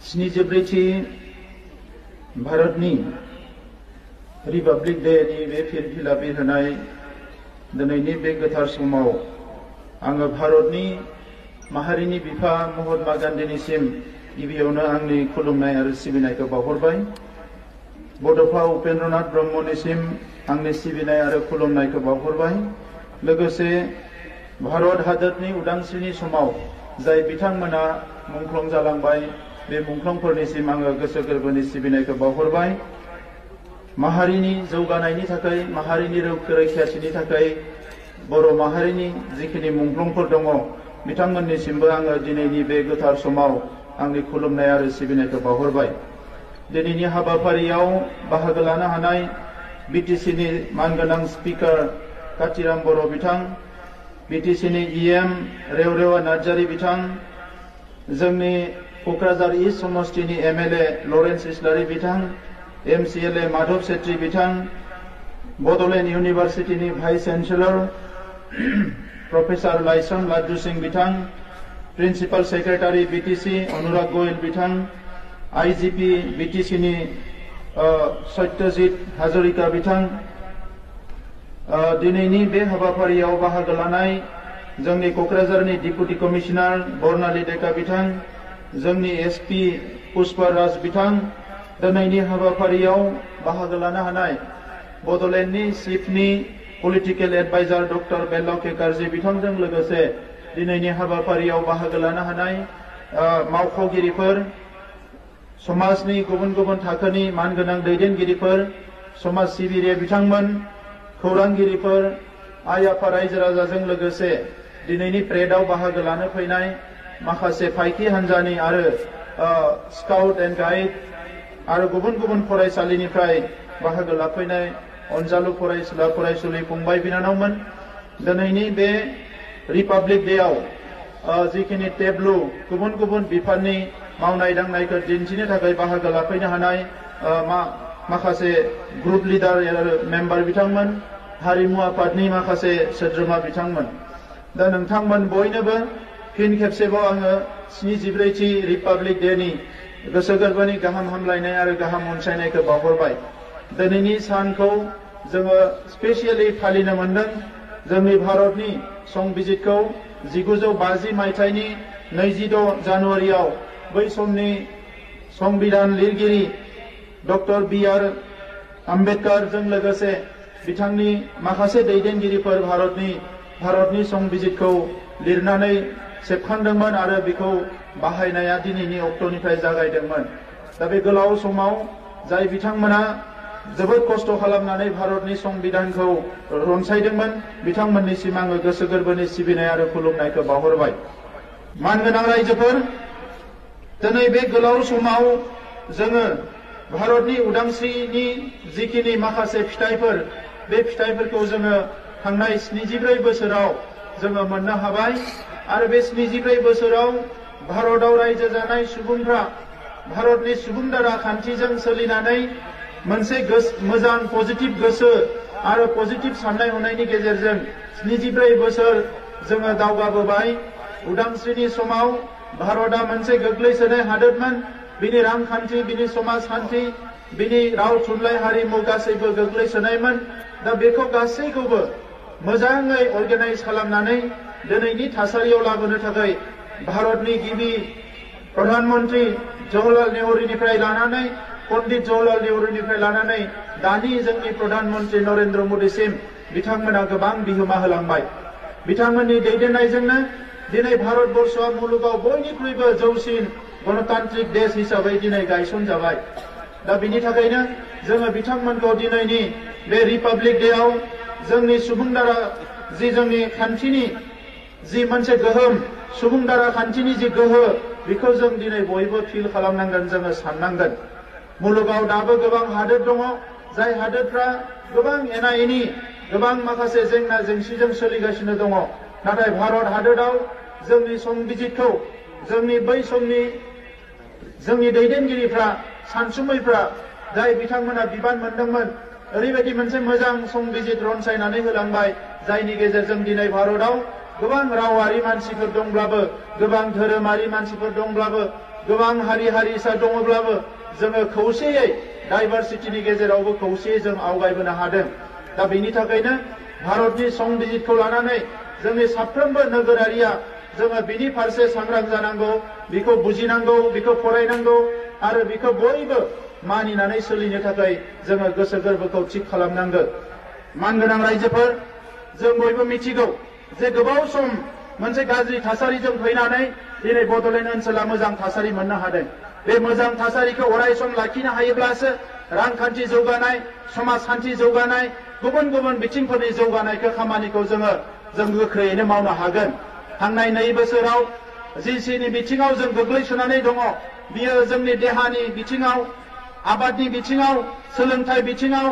स्निजिब्रैथि भारतनि republic day नि बे फिरफिला बिरहोनाय दिनैनि बे गोथार समाव आङो भारतनि माहारिनि बिफा महात्मा गान्धीनिसिम गिबियावनो आंनि खुलुमनाय आरो सिबिनायखौ बावहरबाय। बड'फा उपेन्द्रनाथ ब्रह्मनिसिम आंनि सिबिनाय आरो खुलुमनायखौ बावहरबाय। लोगोसे भारत हादरनि उदांस्रिनि समाव जाय बिथांमोना मुंख्लं जालांबाय बे मुंख्लंफोरनिसिम आङो गोसो गोरबोनि सिबिनायखौ बावहरबाय। माहारिनि जौगानायनि थाखाय माहारिनि रैखाथिनि थाखाय बर' माहारिनि जिखिनि मुंख्लंफोर दङ बिथांमोननिसिमबो आङो दिनैनि बे गोथार समाव आंनि खुलुमनाय आरो सिबिनायखौ बावहरबाय। दिनैनि हाबाफारियाव बाहागो लानो हानाय बिटिसिनि मानगोनां स्पिकार कातिराम बर' बिथां, बिटिसिनि इएम रेवरेवा नार्जारी बिथां, जोंनि क'क्राझार इस्ट समष्टिनि एमएलए लरेन्स इस्लारि बिथां, एमसिएलए माधव सेत्री बिथां, बड'लेण्ड इउनिभार्सिटिनि vice chancellor professor Laisan Laddu Singh बिथां, principal secretary BTC Anurag Goyal बिथां, आईजीपी बिटिसिनि सत्यजित हाजरिका बिथां, दिनैनि बे हाबाफारियाव बाहागो लानाय जोंनि क'क्राझारनि डिपुटि कमिशनार बर्नाली डेका बिथां, जोंनि एसपि पुष्पा राज बिथां, दिनैनि हाबाफारियाव बाहागो लानो हानाय बड'लेण्डनि चिफनि पलिटिकेल एडभाइजार डक्टर बेल्लाव केकारजी बिथांजों लोगोसे दिनैनि हाबाफारियाव बाहागो लानो हानाय मावख'गिरिफोर, समाजनि गुबुन गुबुन थाखोनि मानगोनां दैदेनगिरिफोर, समाज सिबियारि बिथांमोन, खौरांगिरिफोर, आइ आफा रायजो राजाजों लोगोसे दिनैनि परेडआव बाहागो लानो फैनाय माखासे फायखि हान्जानि आरो स्काउट एन्ड गाइड आरो गुबुन गुबुन फरायसालिनिफ्राय बाहागो लाफैनाय अनजालु फरायसुला फरायसुलि फंबाय बिनानावमोन, दिनैनि बे रिपाब्लिक डेआव जिखिनि टेब्लु गुबुन गुबुन बिफाननि मावनाय दांनायखौ दिन्थिनो थाखाय बाहागो लाफैनो हानाय माखासे ग्रुप लिडार आरो मेम्बार बिथांमोन, हारिमु आफादनि माखासे सोद्रोमा बिथांमोन, दा नोंथांमोन बयनोबो फिन खेबसेबाव आङो 77थि रिपाब्लिक डेनि गोसो गोरबोनि गाहाम हामलायनाय आरो गाहाम अनसायनायखौ बावहरबाय। दिनैनि सानखौ जोङो स्पेसियेलि फालिनो मोनदों। जोंनि भारतनि संबिजितखौ 1950 मायथाइनि 26 जानुवारियाव बै समनि संबिधान लिरगिरि डक्टर बि.आर. आम्बेडकारजों लोगोसे बिथांनि माखासे दैदेनगिरिफोर भारतनि संबिजितखौ लिरनानै सेबखांदोंमोन आरो बेखौ बाहायनाया दिनैनि अक्ट'निफ्राय जागायदोंमोन। दा बे गोलाव समाव जाय बिथांमोना जोबोद खस्थ' खालामनानै भारतनि संबिधानखौ रनसायदोंमोन बिथांमोननिसिम आङो गोसो गोरबोनि सिबिनाय आरो खुलुमनायखौ बावहरबाय। मानगोनां रायजोफोर, दिनै बे गोलाव समाव जोङो भारतनि उदांस्रिनि जिखिनि माखासे फिथाइफोर बे फिथाइफोरखौ जोङो थांनाय 74 बोसोराव जोङो मोननो हाबाय आरो बे 74 बोसोराव भारताव रायजो जानाय सुबुंफ्रा भारतनि सुबुं दारा खान्थिजों सोलिनानै मोनसे मोजां पजिटिभ गोसो आरो पजिटिभ साननाय हनायनि गेजेरजों 74 बोसोर जोङो दावगाबोबाय। उदांस्रिनि समाव भारतआ मोनसे गोग्लैसोनाय हादोरमोन। बिनि रांखान्थि, बिनि समाजखान्थि, बिनि राव थुनलाइ हारिमु गासैबो गोग्लैसोनायमोन। दा बेखौ गासैखौबो मोजाङै अर्गानाइज खालामनानै दिनैनि थासारियाव लाबोनो थाखाय भारतनि गिबि प्रधानमन्त्रि जवाहरलाल नेहरूनिफ्राय लानानै पण्डित जवाहरलाल नेहरूनिफ्राय लानानै दानि जोंनि प्रधानमन्त्रि नरेन्द्र मोदीसिम बिथांमोना गोबां बिहोमा होलांबाय। बिथांमोननि दैदेननायजोंनो दिनै भारतबर्षआ मुलुगाव बयनिख्रुइबो जौसिन गणतान्त्रिक देश हिसाबै दिनै गायसनजाबाय। दा बिनि थाखायनो जोङो बिथांमोनखौ दिनैनि बे रिपाब्लिक डेआव जोंनि सुबुं दारा जोंनि खान्थिनि जि मोनसे गोहोम, सुबुं दारा खान्थिनि जि गोहो, बेखौ जों दिनै बयबो फिल खालामनांगोन, जोङो साननांगोन। मुलुगाव दाबो गोबां हादोर दङ जाय हादोरफ्रा गोबां एना एनि गोबां माखासे जेंना जेंसिजों सोलिगासिनो दङ। नाथाय भारत हादोराव जोंनि संबिजितखौ जोंनि बै समनि जोंनि दैदेनगिरिफ्रा, सानसुमैफ्रा जाय बिथांमोना बिबान मोनदोंमोन, ओरैबायदि मोनसे मोजां संबिजित रनसायनानै होलांबाय जायनि गेजेरजों दिनै भारताव गोबां रावारि मानसिफोर दंब्लाबो, गोबां धोरोमारि मानसिफोर दंब्लाबो, गोबां हारि हारिसा दङब्लाबो जोङो खौसेयै डाइभारसिटिनि गेजेरावबो खौसेयै जों आवगायबोनो हादों। दा बेनि थाखायनो भारतनि संबिजितखौ लानानै जोंनि साफ्रोमबो नोगोरारिया जोङो बिनि फारसे सांग्रां जानांगौ, बिखौ बुजिनांगौ, बिखौ फरायनांगौ आरो बिखौ बयबो मानिनानै सोलिनो थाखाय जोङो गोसो गोरबोखौ थिग खालामनांगौ। मानगोनां रायजोफोर, जों बयबो मिथिगौ जे गोबाव सम मोनसे गाज्रि थासारिजों फैनानै दिनै बड'लेण्ड ओनसोला मोजां थासारि मोननो हादों। बे मोजां थासारिखौ अराय सम लाखिनो हायोब्लासो रांखान्थि जौगानाय, समाजखान्थि जौगानाय, गुबुन गुबुन बिथिंफोरनि जौगानायखौ खामानिखौ जों गोख्रैयैनो मावनो हागोन। थांनाय 2 बोसोराव जिसिनि बिथिङाव जों गोग्लैसोनानै दङ। बियो जोंनि देहानि बिथिङाव, आबादनि बिथिङाव, सोलोंथाइ बिथिङाव,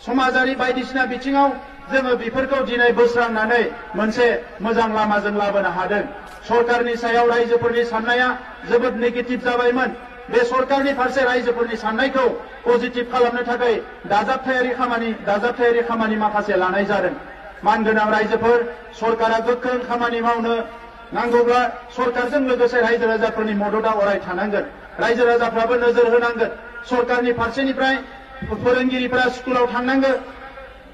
समाजारि बायदिसिना बिथिङाव जोङो बेफोरखौ दिनै बोस्रांनानै मोनसे मोजां लामाजों लाबोनो हादों। सरकारनि सायाव रायजोफोरनि साननाया जोबोद नेगेटिभ जाबायमोन। बे सरकारनि फारसे रायजोफोरनि साननायखौ पजिटिभ खालामनो थाखाय दाजाबथायारि खामानि माखासे लानाय जादों। मानगोनां रायजोफोर, सरकारा गोख्रों खामानि मावनो नांगौब्ला सरकारजों लोगोसे रायजो राजाफोरनि मददआ अराय थानांगोन। रायजो राजाफ्राबो नोजोर होनांगोन। सरकारनि फारसेनिफ्राय फोरोंगिरिफोरा स्कुलाव थांनांगोन,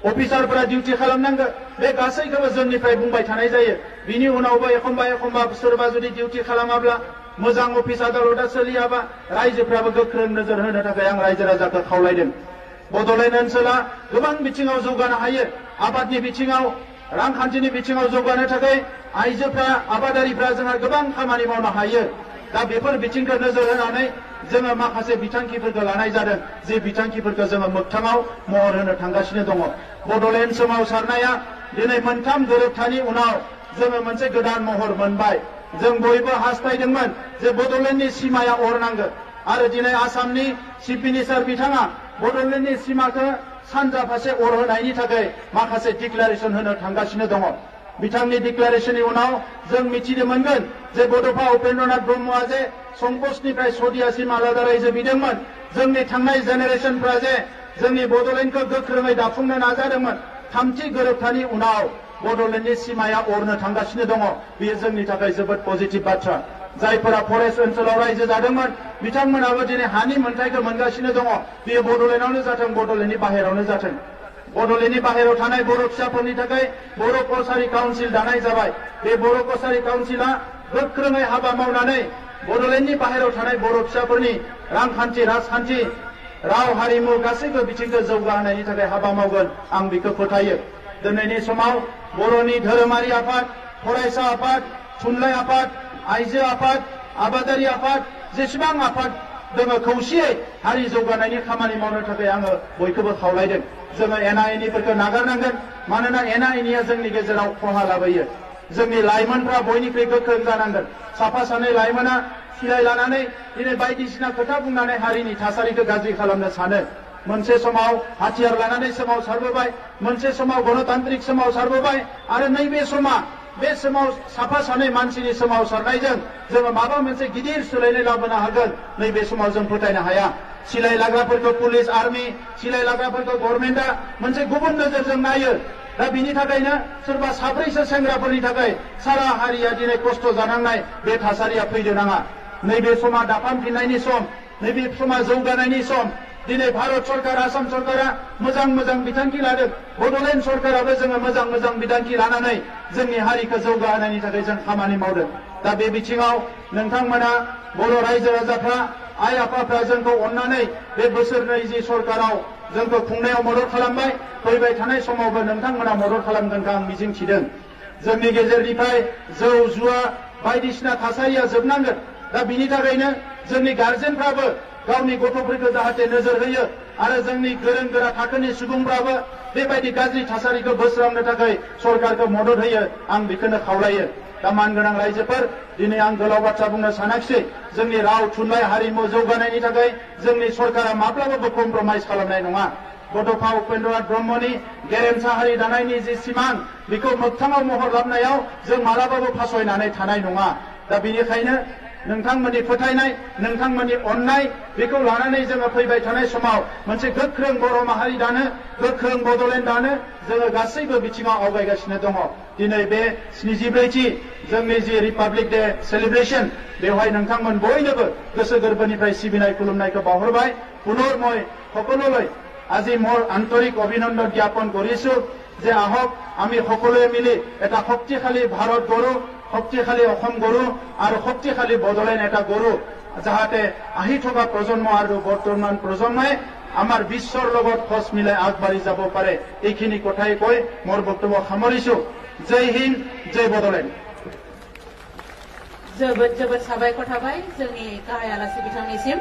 अफिसारफोरा डिउटि खालामनांगोन। बे गासैखौबो जोंनिफ्राय बुंबाय थानाय जायो। बिनि उनावबो एखम्बा सोरबा जुदि डिउटि खालामाब्ला, मोजां अफिस आदालतआ सोलियाबा रायजोफ्राबो गोख्रों नोजोर होनो थाखाय आं रायजो राजाखौ खावलायदों। बड'लेण्ड ओनसोला गोबां बिथिङाव जौगानो हायो। आबादनि बिथिङाव, रांखान्थिनि बिथिङाव जौगानो थाखाय आइजोफ्रा, आबादारिफ्रा जोंहा गोबां खामानि मावनो हायो। दा बेफोर बिथिंखौ नोजोर होनानै जोङो माखासे बिथांखिफोरखौ लानाय जादों। जे बिथांखिफोरखौ जोङो मोगथाङाव महर होनो थांगासिनो दङ। बड'लेण्ड सोमावसारनाया दिनै 3 गोरोबथानि उनाव जोङो मोनसे गोदान महर मोनबाय। जों बयबो हास्थायदोंमोन जे बड'लेण्डनि सिमाया अरनांगोन आरो दिनै आसामनि चिफ मिनिस्टार बिथाङा बड'लेण्डनि सिमाखौ सानजा फारसे अरहोनायनि थाखाय माखासे डिक्लारेसन होनो थांगासिनो दङ। बिथांनि डिक्लारेसननि उनाव जों मिथिनो मोनगोन जे बड'फा उपेन्द्रनाथ ब्रह्मआ जे संकसनिफ्राय सदियासिम आलादा रायजो बिदोंमोन, जोंनि थांनाय जेनेरेसनफ्रा जे जोंनि बड'लेण्डखौ गोख्रोङै दाफुंनो नाजादोंमोन, 3थि गोरोबथानि उनाव बड'लेण्डनि सिमाया अरनो थांगासिनो दङ। बेयो जोंनि थाखाय जोबोद पजिटिभ बाथ्रा। जायफोरा फरेस्ट ओनसोलाव रायजो जादोंमोन बिथांमोनाबो दिनै हानि मोन्थायखौ मोनगासिनो दङ। बेयो बड'लेण्डआवनो जाथों, बड'लेण्डनि बाहेरायावनो जाथों। बड'लेण्डनि बाहेरायाव थानाय बर' फिसाफोरनि थाखाय बर' कसारि काउन्सिल दानाय जाबाय। बे बर' कसारि काउन्सिला गोख्रोङै हाबा मावनानै बड'लेण्डनि बाहेरायाव थानाय बर' फिसाफोरनि रांखान्थि, राजखान्थि, राव हारिमु गासैबो बिथिंखौ जौगाहोनायनि थाखाय हाबा मावगोन, आं बेखौ फोथायो। दिनैनि समाव बर'नि धोरोमारि आफाद, फरायसा आफाद, थुनलाइ आफाद, आइजो आफाद, आबादारि आफाद, जेसेबां आफाद दङ खौसेयै हारि जौगानायनि खामानि मावनो थाखाय आङो बयखौबो खावलायदों। जोङो एना-एनिफोरखौ नागारनांगोन, मानोना एना-एनिया जोंनि गेजेराव खहा लाबोयो। जोंनि लाइमोनफ्रा बयनिख्रुइ गोख्रों जानांगोन। साफा सानै लाइमोना सिलाइ लानानै दिनै बायदिसिना खोथा बुंनानै हारिनि थासारिखौ गाज्रि खालामनो सानो। मोनसे समाव हाथियार लानानै सोमावसारबोबाय, मोनसे समाव गणतान्त्रिक सोमावसारबोबाय आरो बे समाव साफा सानै मानसिनि सोमावसारनायजों जोङो माबा मोनसे गिदिर सोलायनाय लाबोनो हागोन, नैबे समाव जों फोथायनो हाया। सिलाइ लाग्राफोरखौ पुलिस, आर्मि, सिलाइ लाग्राफोरखौ गभर्नमेन्टआ मोनसे गुबुन नोजोरजों नायो। दा बिनि थाखायनो सोरबा साब्रैसो सेंग्राफोरनि थाखाय सारा हारिया दिनै खस्थ' जानांनाय बे थासारिया फैनो नाङा। नैबे समा दाफामफिननायनि सम, नैबे समा जौगानायनि सम। दिनै भारत सरकार, आसाम सरकारा मोजां बिथांखि लादों। बड'लेण्ड सरकाराबो जोङो मोजां बिथांखि लानानै जोंनि हारिखौ जौगाहोनायनि थाखाय जों खामानि मावदों। दा बे बिथिङाव नोंथांमोना बर' रायजो राजाफ्रा, आइ आफाफ्रा जोंखौ अननानै बे बोसोरनै जि सरकाराव जोंखौ खुंनायाव मदद खालामबाय, फैबाय थानाय समावबो नोंथांमोना मदद खालामगोनखौ आं मिजिंथिदों। जोंनि गेजेरनिफ्राय जौ जुवा बायदिसिना थासारिया जोबनांगोन। दा बिनि थाखायनो जोंनि गार्जेनफ्राबो गावनि गथ'फोरखौ जाहाथे नोजोर होयो आरो जोंनि गोरों गोरा थाखोनि सुबुंफ्राबो बेबायदि गाज्रि थासारिखौ बोस्रांनो थाखाय सरकारखौ मदद होयो, आं बेखौनो खावलायो। दा मानगोनां रायजोफोर, दिनै आं गोलाव बाथ्रा बुंनो सानाखिसै। जोंनि राव, थुनलाइ, हारिमु जौगानायनि थाखाय जोंनि सरकारा माब्लाबाबो कमप्रमाइज खालामनाय नङा। बड'फा उपेन्द्रनाथ ब्रह्मनि गेरेमसा हारि दानायनि जि सिमां, बेखौ मोगथाङाव महर लाबोनायाव जों मालाबाबो फासयनानै थानाय नङा। दा बेनिखायनो नोंथांमोननि फोथायनाय, नोंथांमोननि अननाय, बेखौ लानानै जोङो फैबाय थानाय समाव मोनसे गोख्रों बर' माहारि दानो, गोख्रों बड'लेण्ड दानो जोङो गासैबो बिथिङाव आवगायगासिनो दङ। दिनै बे 74थि जोंनि जि रिपाब्लिक डे सेलिब्रेशन बेवहाय नोंथांमोन बयनोबो गोसो गोरबोनिफ्राय सिबिनाय खुलुमनायखौ बावहरबाय पुনৰ মই সকলোলৈ আজি মোৰ আন্তৰিক অভিনন্দন জ্ঞাপন কৰিছো যে আহক আমি সকলোৱে মিলি এটা শক্তিশালী ভাৰত গঢ়ো শক্তিশালী অসম গঢ়ো আৰু শক্তিশালী বড়োলেণ্ড এটা গঢ়ো যাহাতে আহি থকা প্ৰজন্ম আৰু বৰ্তমান প্ৰজন্মই আমাৰ বিশ্বৰ লগত খোজ মিলাই আগবাঢ়ি যাব পাৰে এইখিনি কথাই কৈ মোৰ বক্তব্য সামৰিছো জয় হিন্দ জয় বড়োলেণ্ড जोबोद जोबोद साबायखर थाबाय जोंनि गाहाय आलासि बिथांनिसिम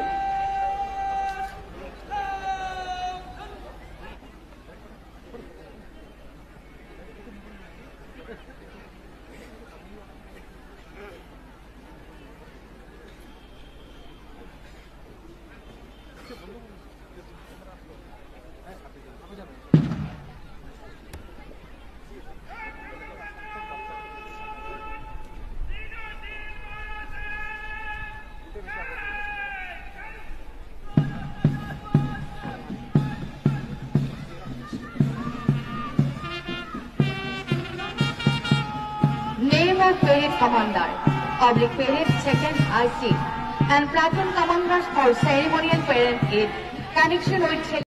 Name of Parade Commander, Public Parade 2nd IC, and Platoon Commanders for ceremonial parade in connection with